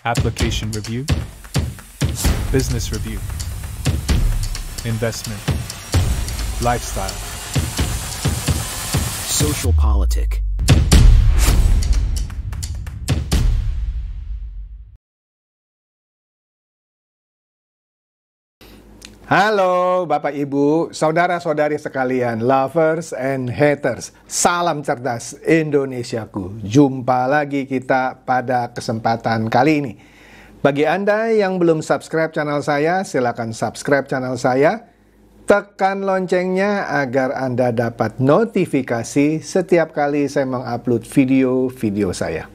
application review, business review, investment, lifestyle, social politic. Halo Bapak Ibu, saudara-saudari sekalian, lovers and haters. Salam cerdas Indonesiaku. Jumpa lagi kita pada kesempatan kali ini. Bagi Anda yang belum subscribe channel saya, silakan subscribe channel saya. Tekan loncengnya agar Anda dapat notifikasi setiap kali saya mengupload video-video saya.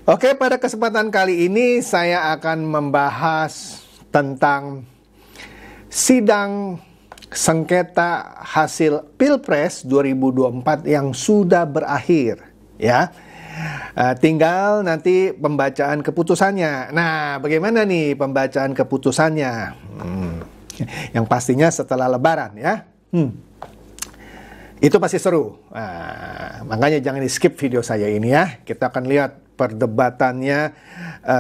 Oke, pada kesempatan kali ini saya akan membahas tentang sidang sengketa hasil Pilpres 2024 yang sudah berakhir, ya. Tinggal nanti pembacaan keputusannya. Nah, bagaimana nih pembacaan keputusannya? Yang pastinya setelah Lebaran, ya. Itu pasti seru. Makanya jangan di-skip video saya ini, ya. Kita akan lihat perdebatannya,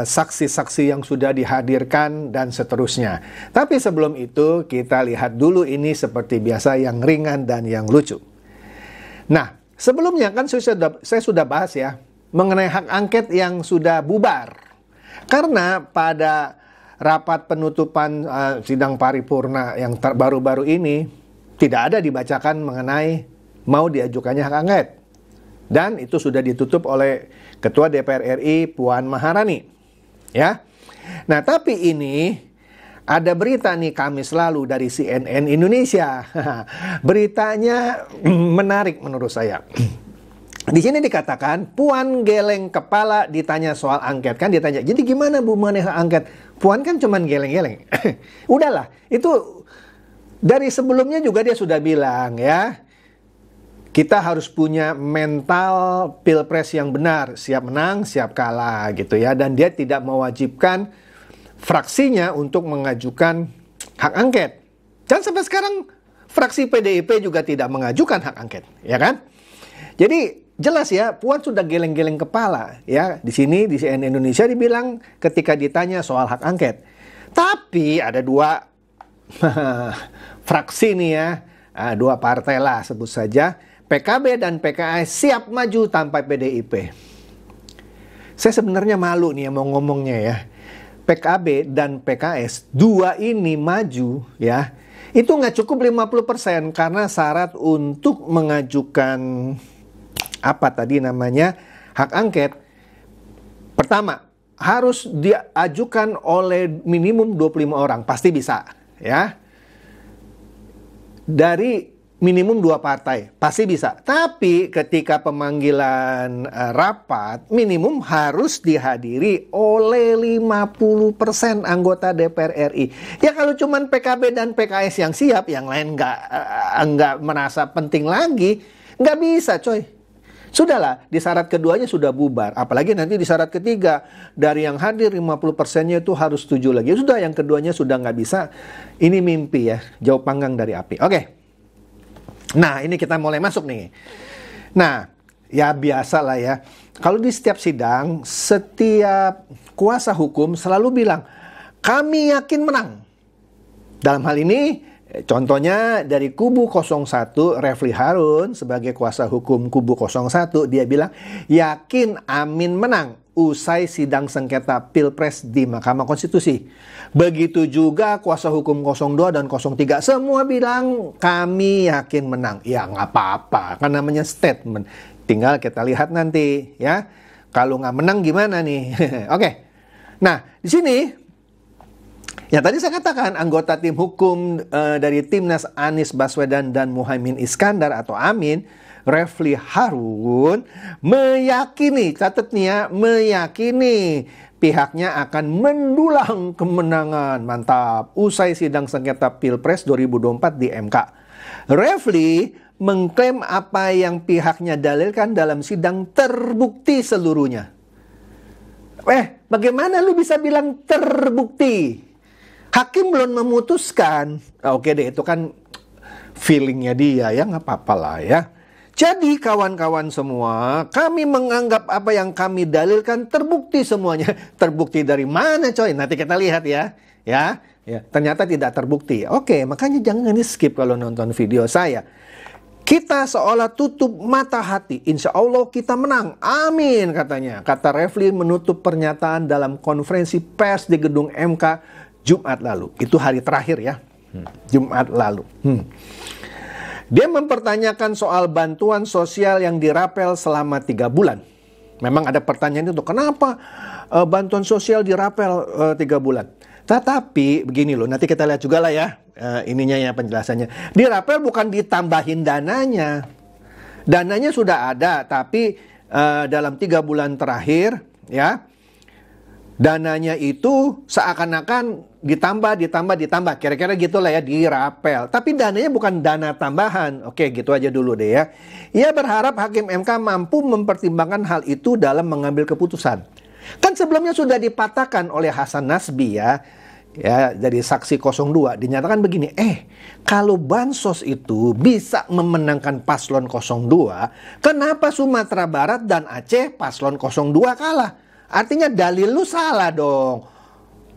saksi-saksi yang sudah dihadirkan, dan seterusnya. Tapi sebelum itu, kita lihat dulu ini seperti biasa yang ringan dan yang lucu. Nah, sebelumnya kan saya sudah bahas ya, mengenai hak angket yang sudah bubar. Karena pada rapat penutupan sidang paripurna yang baru-baru ini, tidak ada dibacakan mengenai mau diajukannya hak angket. Dan itu sudah ditutup oleh Ketua DPR RI Puan Maharani, ya. Nah, tapi ini ada berita nih Kamis lalu dari CNN Indonesia. Beritanya menarik menurut saya. Di sini dikatakan Puan geleng kepala ditanya soal angket. Kan ditanya, jadi gimana Bu mengenai hak angket? Puan kan cuman geleng-geleng. Udahlah, itu dari sebelumnya juga dia sudah bilang, ya. Kita harus punya mental pilpres yang benar, siap menang, siap kalah gitu ya. Dan dia tidak mewajibkan fraksinya untuk mengajukan hak angket. Dan sampai sekarang fraksi PDIP juga tidak mengajukan hak angket, ya kan? Jadi jelas ya, Puan sudah geleng-geleng kepala ya. Di sini di CNN Indonesia dibilang ketika ditanya soal hak angket. Tapi ada dua fraksi nih ya, dua partai lah sebut saja. PKB dan PKS siap maju tanpa PDIP. Saya sebenarnya malu nih mau ngomongnya ya. PKB dan PKS, dua ini maju ya. Itu nggak cukup 50% karena syarat untuk mengajukan apa tadi namanya hak angket. Pertama, harus diajukan oleh minimum 25 orang. Pasti bisa ya. Dari minimum 2 partai, pasti bisa. Tapi ketika pemanggilan rapat, minimum harus dihadiri oleh 50% anggota DPR RI. Ya kalau cuman PKB dan PKS yang siap, yang lain nggak merasa penting lagi, nggak bisa coy. Sudahlah, di syarat keduanya sudah bubar. Apalagi nanti di syarat ketiga, dari yang hadir 50%-nya itu harus setuju lagi. Sudah, yang keduanya sudah nggak bisa. Ini mimpi ya, jauh panggang dari api. Oke. Nah, ini kita mulai masuk nih. Nah, ya biasa lah ya. Kalau di setiap sidang, setiap kuasa hukum selalu bilang, kami yakin menang. Dalam hal ini, contohnya dari kubu 01, Refli Harun sebagai kuasa hukum kubu 01, dia bilang, yakin Amin menang usai sidang sengketa Pilpres di Mahkamah Konstitusi. Begitu juga kuasa hukum 02 dan 03, semua bilang kami yakin menang. Ya nggak apa-apa, kan namanya statement. Tinggal kita lihat nanti ya. Kalau nggak menang gimana nih? Oke. Nah, di sini ya tadi saya katakan anggota tim hukum dari Timnas Anies Baswedan dan Muhaimin Iskandar atau Amin, Refli Harun meyakini, catat nih ya, meyakini pihaknya akan mendulang kemenangan. Mantap. Usai sidang sengketa Pilpres 2024 di MK. Refli mengklaim apa yang pihaknya dalilkan dalam sidang terbukti seluruhnya. Bagaimana lu bisa bilang terbukti? Hakim belum memutuskan. Oke deh, itu kan feelingnya dia ya, nggak apa-apa lah ya. Jadi kawan-kawan semua, kami menganggap apa yang kami dalilkan terbukti semuanya. Terbukti dari mana coy? Nanti kita lihat ya. Ya, ternyata tidak terbukti. Oke, makanya jangan di-skip kalau nonton video saya. Kita seolah tutup mata hati. Insya Allah kita menang. Amin katanya. Kata Refli menutup pernyataan dalam konferensi pers di gedung MK Jumat lalu. Itu hari terakhir ya. Jumat lalu. Dia mempertanyakan soal bantuan sosial yang dirapel selama 3 bulan. Memang ada pertanyaan itu, kenapa bantuan sosial dirapel 3 bulan? Tetapi begini loh, nanti kita lihat juga lah ya, ininya ya penjelasannya. Dirapel bukan ditambahin dananya. Dananya sudah ada, tapi dalam 3 bulan terakhir ya, dananya itu seakan-akan ditambah. Kira-kira gitulah ya, dirapel. Tapi dananya bukan dana tambahan. Oke, gitu aja dulu deh ya. Ia berharap Hakim MK mampu mempertimbangkan hal itu dalam mengambil keputusan. Kan sebelumnya sudah dipatahkan oleh Hasan Nasbi ya dari saksi 02. Dinyatakan begini, kalau bansos itu bisa memenangkan paslon 02, kenapa Sumatera Barat dan Aceh paslon 02 kalah? Artinya dalil lu salah dong.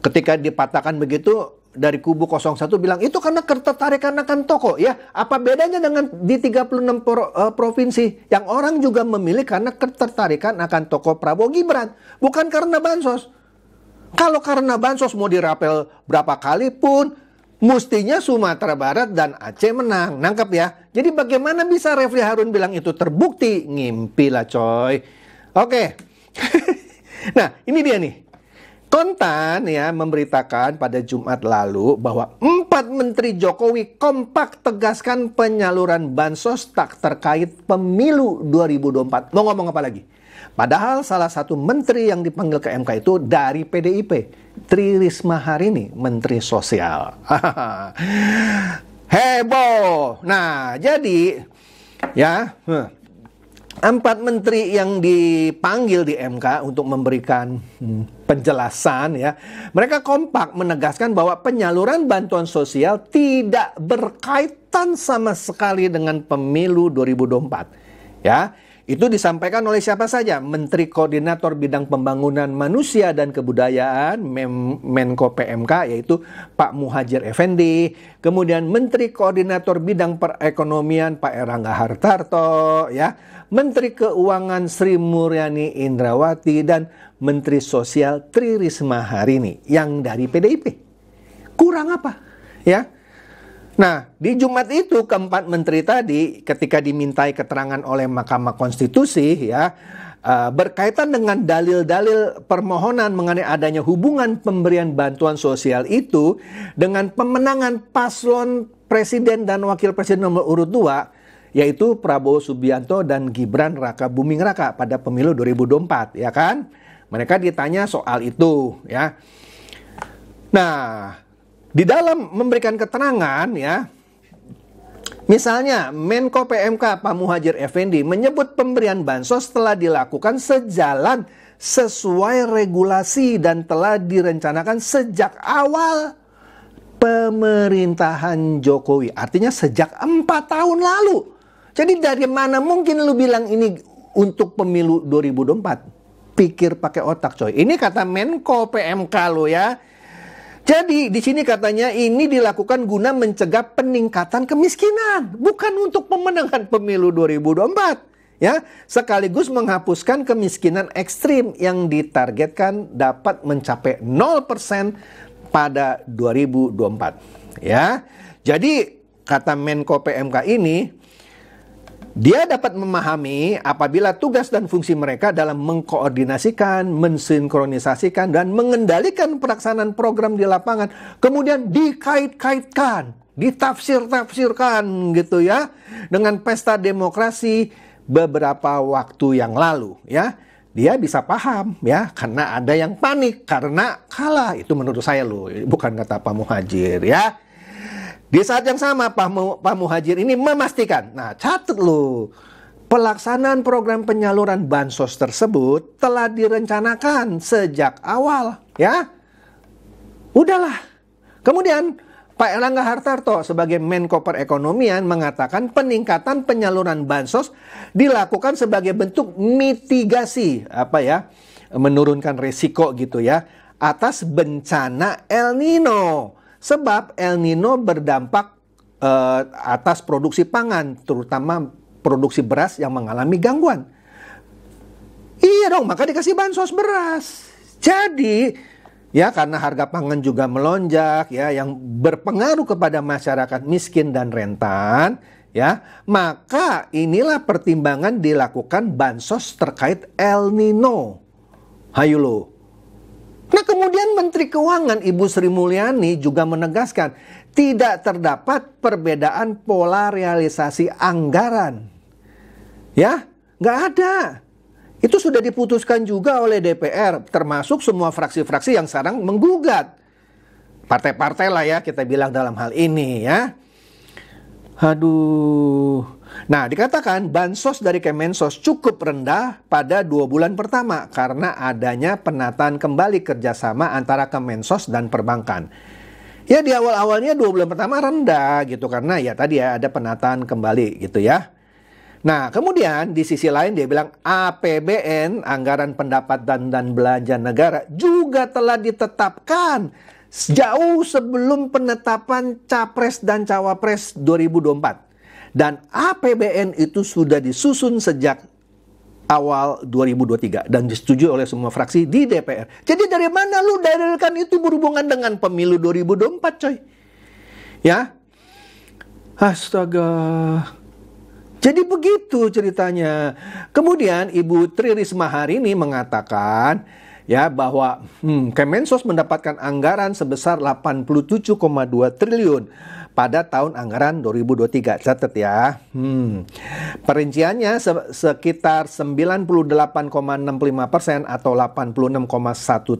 Ketika dipatahkan begitu, dari kubu 01 bilang, itu karena ketertarikan akan tokoh. Ya, apa bedanya dengan di 36 provinsi yang orang juga memilih karena ketertarikan akan tokoh Prabowo Gibran. Bukan karena bansos. Kalau karena bansos mau dirapel berapa kali pun, mestinya Sumatera Barat dan Aceh menang. Nangkep ya? Jadi bagaimana bisa Refli Harun bilang itu terbukti? Ngimpi lah coy. Oke. Nah, ini dia nih. Kontan ya memberitakan pada Jumat lalu bahwa 4 Menteri Jokowi kompak tegaskan penyaluran bansos tak terkait pemilu 2024. Mau ngomong apa lagi? Padahal salah satu menteri yang dipanggil ke MK itu dari PDIP, Tri Risma Harini, Menteri Sosial. Heboh. Nah, jadi ya 4 menteri yang dipanggil di MK untuk memberikan penjelasan ya. Mereka kompak menegaskan bahwa penyaluran bantuan sosial tidak berkaitan sama sekali dengan pemilu 2024. Ya, itu disampaikan oleh siapa saja? Menteri Koordinator Bidang Pembangunan Manusia dan Kebudayaan Menko PMK yaitu Pak Muhadjir Effendi, kemudian Menteri Koordinator Bidang Perekonomian Pak Erlangga Hartarto ya, Menteri Keuangan Sri Mulyani Indrawati dan Menteri Sosial Tri Risma Harini yang dari PDIP. Kurang apa? Ya. Nah, di Jumat itu keempat menteri tadi ketika dimintai keterangan oleh Mahkamah Konstitusi ya, berkaitan dengan dalil-dalil permohonan mengenai adanya hubungan pemberian bantuan sosial itu dengan pemenangan paslon presiden dan wakil presiden nomor urut 2 yaitu Prabowo Subianto dan Gibran Raka Buming Raka pada pemilu 2024 ya kan. Mereka ditanya soal itu ya. Nah, di dalam memberikan keterangan ya, misalnya Menko PMK Pak Muhadjir Effendi menyebut pemberian bansos telah dilakukan sejalan sesuai regulasi dan telah direncanakan sejak awal pemerintahan Jokowi. Artinya sejak 4 tahun lalu. Jadi dari mana mungkin lu bilang ini untuk pemilu 2024? Pikir pakai otak coy. Ini kata Menko PMK lo ya. Jadi di sini katanya ini dilakukan guna mencegah peningkatan kemiskinan, bukan untuk pemenangan pemilu 2024, ya. Sekaligus menghapuskan kemiskinan ekstrim yang ditargetkan dapat mencapai 0% pada 2024, ya. Jadi kata Menko PMK ini, dia dapat memahami apabila tugas dan fungsi mereka dalam mengkoordinasikan, mensinkronisasikan, dan mengendalikan pelaksanaan program di lapangan, kemudian dikait-kaitkan, ditafsir-tafsirkan gitu ya, dengan pesta demokrasi beberapa waktu yang lalu ya. Dia bisa paham ya, karena ada yang panik karena kalah. Itu menurut saya loh, bukan kata Pak Muhadjir ya. Di saat yang sama Pak Muhadjir ini memastikan, nah catat loh, pelaksanaan program penyaluran bansos tersebut telah direncanakan sejak awal ya. Udahlah. Kemudian Pak Erlangga Hartarto sebagai Menko Perekonomian mengatakan peningkatan penyaluran bansos dilakukan sebagai bentuk mitigasi, menurunkan risiko gitu ya, atas bencana El Nino. Sebab El Nino berdampak atas produksi pangan, terutama produksi beras yang mengalami gangguan. Iya dong, maka dikasih bansos beras. Jadi ya, karena harga pangan juga melonjak ya, yang berpengaruh kepada masyarakat miskin dan rentan ya, maka inilah pertimbangan dilakukan bansos terkait El Nino. Hayu lo. Nah, kemudian Menteri Keuangan Ibu Sri Mulyani juga menegaskan tidak terdapat perbedaan pola realisasi anggaran. Ya, nggak ada. Itu sudah diputuskan juga oleh DPR, termasuk semua fraksi-fraksi yang sekarang menggugat. Partai-partai lah ya kita bilang dalam hal ini ya. Aduh. Nah, dikatakan bansos dari Kemensos cukup rendah pada 2 bulan pertama karena adanya penataan kembali kerjasama antara Kemensos dan perbankan. Ya, di awal-awalnya 2 bulan pertama rendah gitu karena ya tadi ya ada penataan kembali gitu ya. Nah, kemudian di sisi lain dia bilang APBN, Anggaran Pendapatan dan Belanja Negara, juga telah ditetapkan jauh sebelum penetapan Capres dan Cawapres 2024. Dan APBN itu sudah disusun sejak awal 2023 dan disetujui oleh semua fraksi di DPR. Jadi dari mana lu dalilkan itu berhubungan dengan pemilu 2024, coy? Ya? Astaga. Jadi begitu ceritanya. Kemudian Ibu Tri Risma hari ini mengatakan ya bahwa Kemensos mendapatkan anggaran sebesar 87,2 triliun pada tahun anggaran 2023. Catat ya. Perinciannya sekitar 98,65% atau 86,1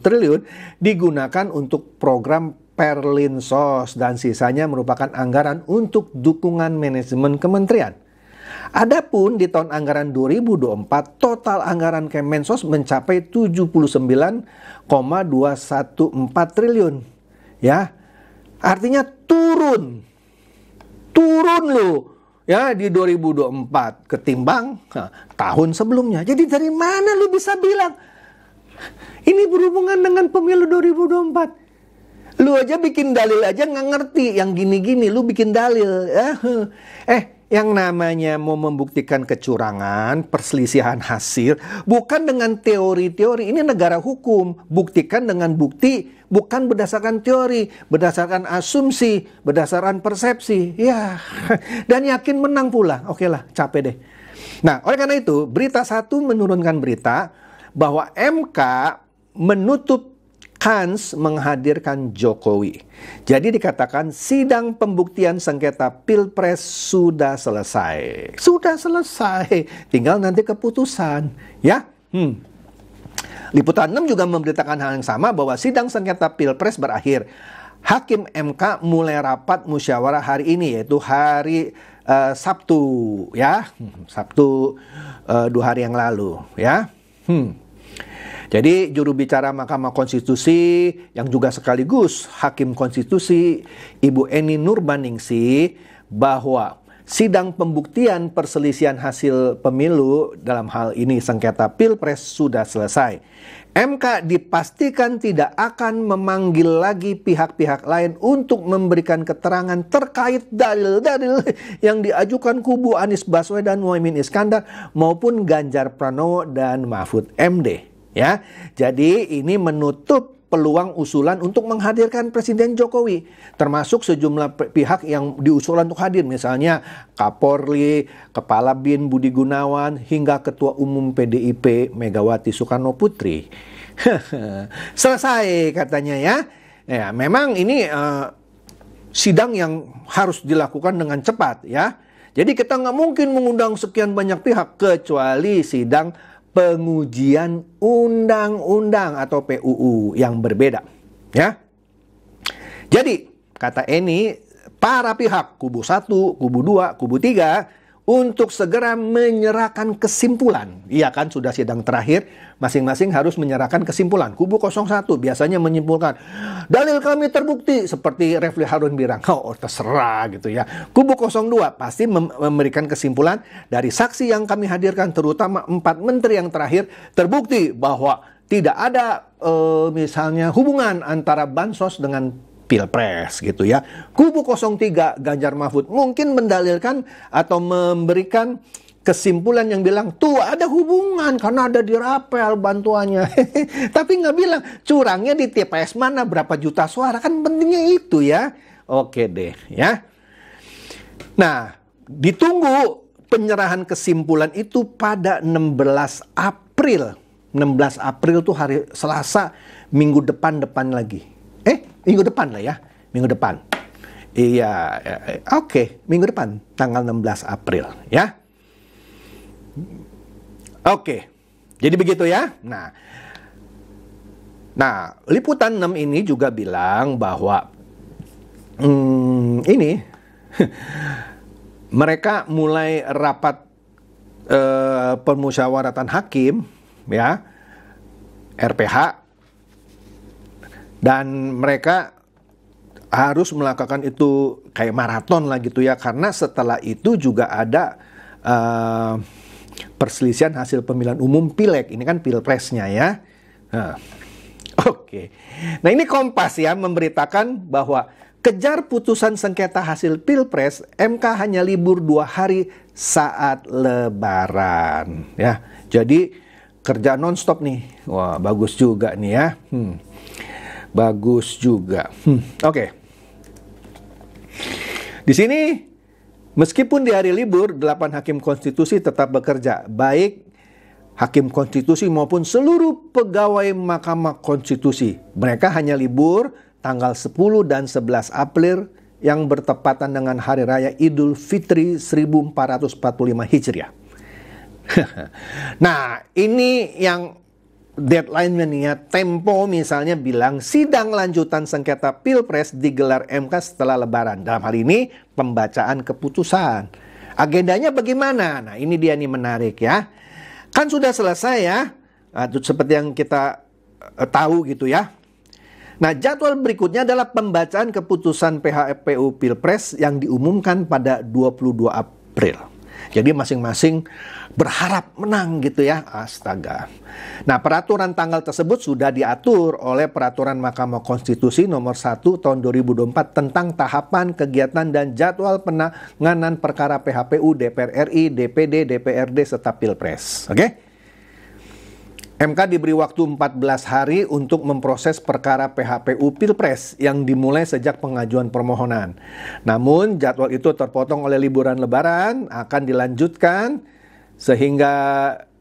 triliun digunakan untuk program Perlinsos dan sisanya merupakan anggaran untuk dukungan manajemen kementerian. Adapun di tahun anggaran 2024 total anggaran Kemensos mencapai 79,214 triliun. Ya. Artinya turun loh ya di 2024 ketimbang tahun sebelumnya. Jadi dari mana lu bisa bilang ini berhubungan dengan pemilu 2024? Lu aja bikin dalil aja nggak ngerti yang gini-gini, lu bikin dalil ya. Yang namanya mau membuktikan kecurangan, perselisihan hasil, bukan dengan teori-teori. Ini negara hukum. Buktikan dengan bukti, bukan berdasarkan teori, berdasarkan asumsi, berdasarkan persepsi. Ya, dan yakin menang pula. Oke lah, capek deh. Nah, oleh karena itu, berita satu menurunkan berita bahwa MK menutup kans menghadirkan Jokowi. Jadi dikatakan sidang pembuktian sengketa Pilpres sudah selesai. Sudah selesai. Tinggal nanti keputusan. Ya. Liputan 6 juga memberitakan hal yang sama bahwa sidang sengketa Pilpres berakhir. Hakim MK mulai rapat musyawarah hari ini, yaitu hari Sabtu. Ya. Sabtu 2 hari yang lalu. Ya. Jadi juru bicara Mahkamah Konstitusi yang juga sekaligus Hakim Konstitusi Ibu Eni Nurbaningsih bahwa sidang pembuktian perselisihan hasil pemilu dalam hal ini sengketa Pilpres sudah selesai. MK dipastikan tidak akan memanggil lagi pihak-pihak lain untuk memberikan keterangan terkait dalil-dalil yang diajukan kubu Anies Baswedan, Muhaimin Iskandar maupun Ganjar Pranowo dan Mahfud MD. Ya, jadi ini menutup peluang usulan untuk menghadirkan Presiden Jokowi, termasuk sejumlah pihak yang diusulkan untuk hadir, misalnya Kapolri, Kepala BIN Budi Gunawan, hingga Ketua Umum PDIP Megawati Soekarno Putri. Selesai katanya ya. Ya, memang ini sidang yang harus dilakukan dengan cepat ya. Jadi kita nggak mungkin mengundang sekian banyak pihak kecuali sidang pengujian undang-undang atau PUU yang berbeda, ya. Jadi, kata Eni, para pihak kubu 1, kubu 2, kubu 3 untuk segera menyerahkan kesimpulan. Iya kan, sudah sidang terakhir, masing-masing harus menyerahkan kesimpulan. Kubu 01 biasanya menyimpulkan, dalil kami terbukti, seperti Refli Harun bilang, oh terserah gitu ya. Kubu 02 pasti memberikan kesimpulan dari saksi yang kami hadirkan, terutama 4 menteri yang terakhir, terbukti bahwa tidak ada misalnya hubungan antara bansos dengan Pilpres gitu ya. Kubu 03 Ganjar Mahfud mungkin mendalilkan atau memberikan kesimpulan yang bilang tuh ada hubungan karena ada di rapel bantuannya. Tapi nggak bilang curangnya di TPS mana, berapa juta suara, kan pentingnya itu ya. Oke deh ya. Nah, ditunggu penyerahan kesimpulan itu pada 16 April. 16 April tuh hari Selasa, minggu depan lagi. Minggu depan lah ya, minggu depan. Iya, oke, minggu depan, tanggal 16 April ya. Oke, jadi begitu ya. Nah, Liputan 6 ini juga bilang bahwa ini mereka mulai rapat permusyawaratan hakim ya, RPH. Dan mereka harus melakukan itu kayak maraton lah gitu ya. Karena setelah itu juga ada perselisihan hasil pemilihan umum pileg. Ini kan pilpresnya ya. Oke. Nah ini Kompas ya memberitakan bahwa kejar putusan sengketa hasil pilpres, MK hanya libur 2 hari saat lebaran. Ya, jadi kerja nonstop nih. Wah bagus juga nih ya. Bagus juga. Oke. Di sini, meskipun di hari libur, 8 hakim konstitusi tetap bekerja. Baik hakim konstitusi maupun seluruh pegawai Mahkamah Konstitusi. Mereka hanya libur tanggal 10 dan 11 April yang bertepatan dengan Hari Raya Idul Fitri 1445 Hijriah. Nah, ini yang deadline-nya nih ya. Tempo misalnya bilang sidang lanjutan sengketa Pilpres digelar MK setelah Lebaran. Dalam hal ini pembacaan keputusan. Agendanya bagaimana? Nah ini dia nih menarik ya. Kan sudah selesai ya. Nah, seperti yang kita tahu gitu ya. Nah jadwal berikutnya adalah pembacaan keputusan PHPU Pilpres yang diumumkan pada 22 April. Jadi masing-masing berharap menang gitu ya. Astaga. Nah peraturan tanggal tersebut sudah diatur oleh Peraturan Mahkamah Konstitusi nomor 1 tahun 2024 tentang tahapan, kegiatan, dan jadwal penanganan perkara PHPU, DPR RI, DPD, DPRD, serta Pilpres. Oke? MK diberi waktu 14 hari untuk memproses perkara PHPU Pilpres yang dimulai sejak pengajuan permohonan. Namun jadwal itu terpotong oleh liburan Lebaran, akan dilanjutkan sehingga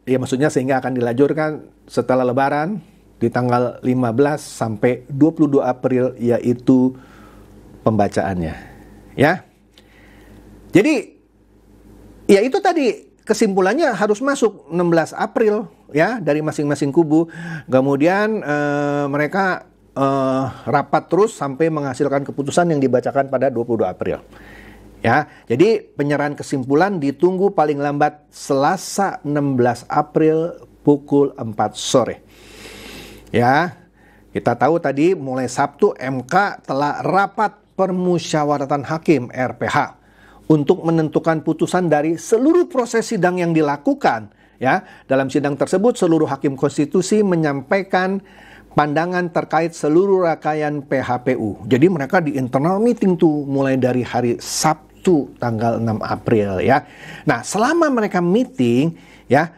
akan dilanjutkan setelah Lebaran di tanggal 15 sampai 22 April yaitu pembacaannya. Ya. Jadi ya itu tadi kesimpulannya harus masuk 16 April ya dari masing-masing kubu. Kemudian mereka rapat terus sampai menghasilkan keputusan yang dibacakan pada 22 April. Ya, jadi penyerahan kesimpulan ditunggu paling lambat Selasa 16 April pukul 4 sore. Ya, kita tahu tadi mulai Sabtu MK telah rapat permusyawaratan hakim RPH untuk menentukan putusan dari seluruh proses sidang yang dilakukan. Ya, dalam sidang tersebut seluruh hakim konstitusi menyampaikan pandangan terkait seluruh rangkaian PHPU. Jadi mereka di internal meeting tuh mulai dari hari Sabtu tanggal 6 April ya. Nah, selama mereka meeting ya,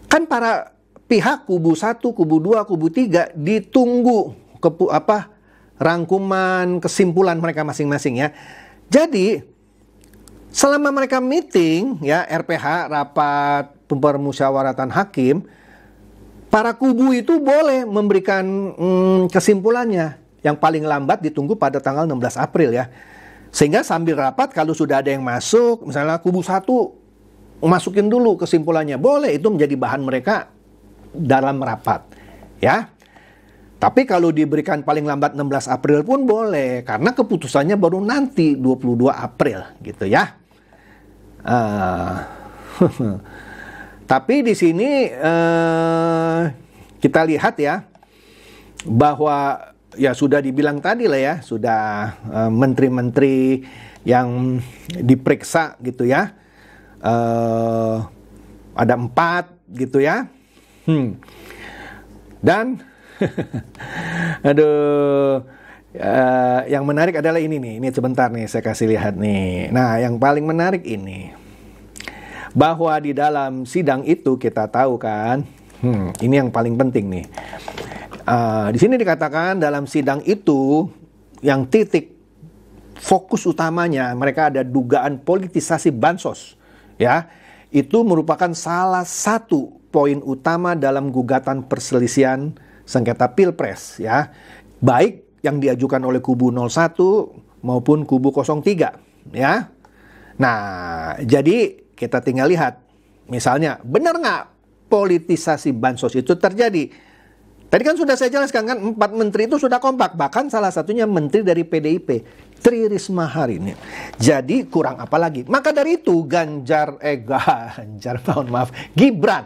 kan para pihak kubu 1, kubu 2, kubu 3 ditunggu rangkuman kesimpulan mereka masing-masing ya. Jadi selama mereka meeting ya, RPH rapat permusyawaratan hakim, para kubu itu boleh memberikan kesimpulannya yang paling lambat ditunggu pada tanggal 16 April ya. Sehingga sambil rapat kalau sudah ada yang masuk, misalnya kubu 1 masukin dulu kesimpulannya, boleh itu menjadi bahan mereka dalam rapat ya. Tapi kalau diberikan paling lambat 16 April pun boleh karena keputusannya baru nanti 22 April gitu ya. Tapi di sini kita lihat ya, bahwa ya sudah dibilang tadi lah ya, sudah menteri-menteri yang diperiksa gitu ya, ada 4 gitu ya. Dan aduh, yang menarik adalah ini nih. Ini sebentar nih saya kasih lihat nih. Nah, yang paling menarik ini, bahwa di dalam sidang itu kita tahu kan, ini yang paling penting nih. Di sini dikatakan dalam sidang itu yang titik fokus utamanya mereka ada dugaan politisasi bansos, ya. Itu merupakan salah satu poin utama dalam gugatan perselisihan sengketa Pilpres, ya. Baik yang diajukan oleh kubu 01 maupun kubu 03, ya. Nah, jadi kita tinggal lihat, misalnya, benar nggak politisasi bansos itu terjadi? Tadi kan sudah saya jelaskan kan, 4 menteri itu sudah kompak, bahkan salah satunya menteri dari PDIP, Tri Risma hari ini. Jadi kurang apa lagi? Maka dari itu Gibran,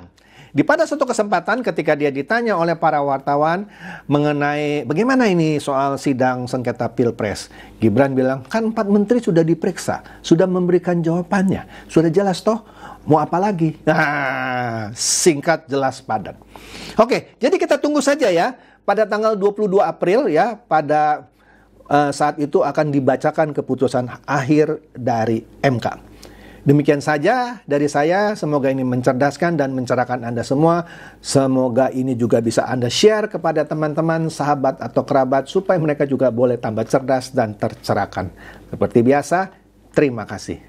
di pada suatu kesempatan ketika dia ditanya oleh para wartawan mengenai bagaimana ini soal sidang sengketa Pilpres, Gibran bilang, kan 4 menteri sudah diperiksa, sudah memberikan jawabannya, sudah jelas toh, mau apa lagi? Nah, singkat, jelas, padat. Oke, jadi kita tunggu saja ya, pada tanggal 22 April ya, pada saat itu akan dibacakan keputusan akhir dari MK. Demikian saja dari saya, semoga ini mencerdaskan dan mencerahkan Anda semua. Semoga ini juga bisa Anda share kepada teman-teman, sahabat atau kerabat supaya mereka juga boleh tambah cerdas dan tercerahkan. Seperti biasa, terima kasih.